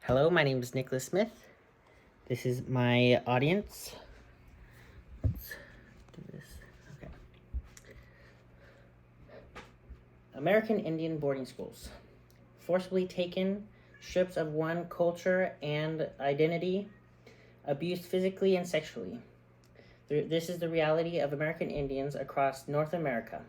Hello, my name is Nicholas Smith. This is my audience. Let's do this. Okay. American Indian boarding schools. Forcibly taken, strips of one culture and identity, abused physically and sexually. This is the reality of American Indians across North America.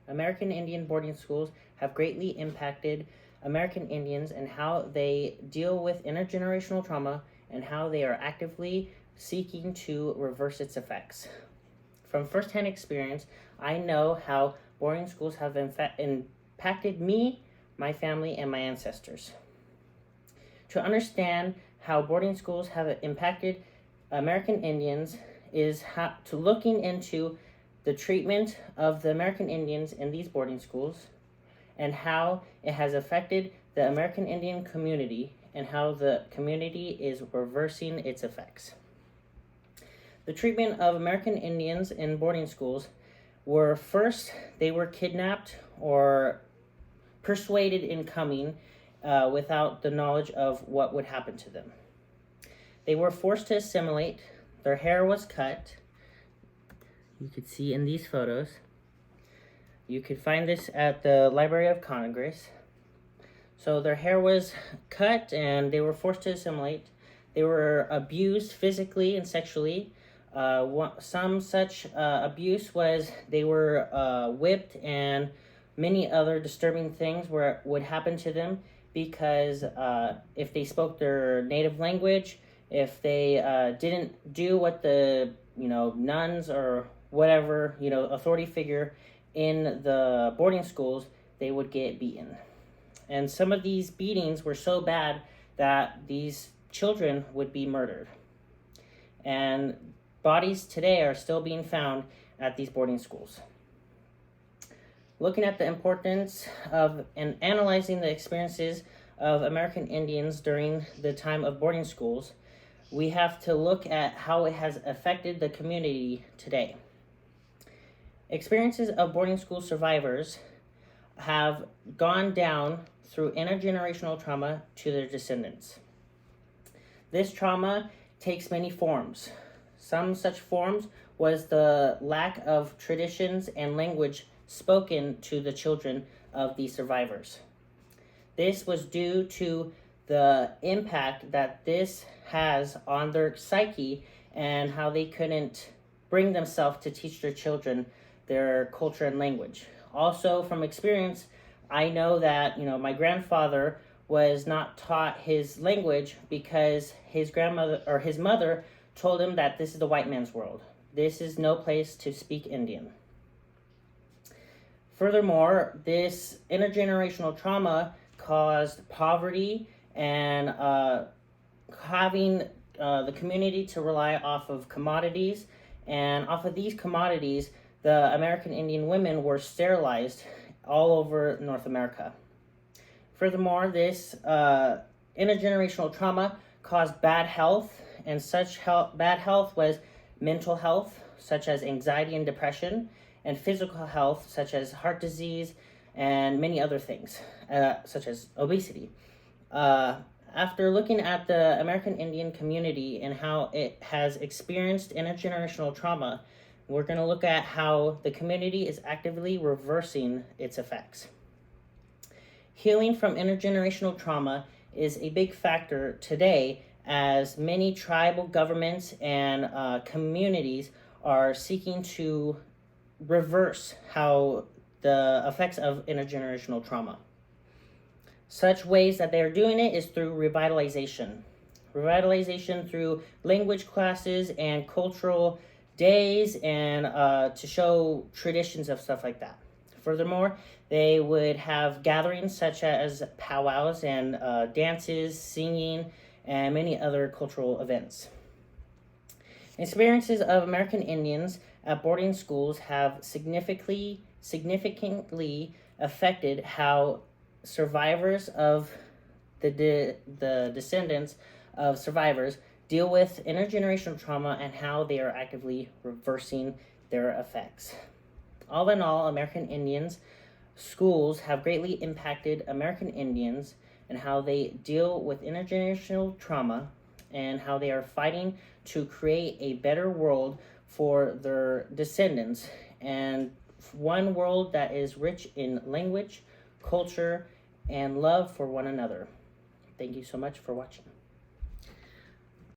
American Indian boarding schools have greatly impacted American Indians and how they deal with intergenerational trauma and how they are actively seeking to reverse its effects. From firsthand experience, I know how boarding schools have impacted me, my family, and my ancestors. To understand how boarding schools have impacted American Indians is to looking into the treatment of the American Indians in these boarding schools and how it has affected the American Indian community and how the community is reversing its effects. The treatment of American Indians in boarding schools were first, they were kidnapped or persuaded in coming without the knowledge of what would happen to them. They were forced to assimilate, their hair was cut. You could see in these photos. You could find this at the Library of Congress. So their hair was cut and they were forced to assimilate. They were abused physically and sexually. Some such abuse was they were whipped, and many other disturbing things would happen to them because if they spoke their native language, if they didn't do what the nuns or whatever authority figure in the boarding schools, they would get beaten. And some of these beatings were so bad that these children would be murdered. And bodies today are still being found at these boarding schools. Looking at the importance of and analyzing the experiences of American Indians during the time of boarding schools, we have to look at how it has affected the community today. Experiences of boarding school survivors have gone down through intergenerational trauma to their descendants. This trauma takes many forms. Some such forms was the lack of traditions and language spoken to the children of these survivors. This was due to the impact that this has on their psyche and how they couldn't bring themselves to teach their children their culture and language. Also, from experience, I know that my grandfather was not taught his language because his grandmother or his mother told him that this is the white man's world. This is no place to speak Indian. Furthermore, this intergenerational trauma caused poverty and having the community to rely off of commodities, and off of these commodities, the American Indian women were sterilized all over North America. Furthermore, this intergenerational trauma caused bad health, and such bad health was mental health, such as anxiety and depression, and physical health, such as heart disease, and many other things, such as obesity. After looking at the American Indian community and how it has experienced intergenerational trauma, we're going to look at how the community is actively reversing its effects. Healing from intergenerational trauma is a big factor today, as many tribal governments and communities are seeking to reverse how the effects of intergenerational trauma. Such ways that they are doing it is through revitalization. Revitalization through language classes and cultural days, and to show traditions of stuff like that. Furthermore, they would have gatherings such as powwows and dances, singing, and many other cultural events. Experiences of American Indians at boarding schools have significantly affected how survivors of the descendants of survivors deal with intergenerational trauma and how they are actively reversing their effects. All in all, American Indians schools have greatly impacted American Indians and how they deal with intergenerational trauma and how they are fighting to create a better world for their descendants, and one world that is rich in language, culture, and love for one another. Thank you so much for watching.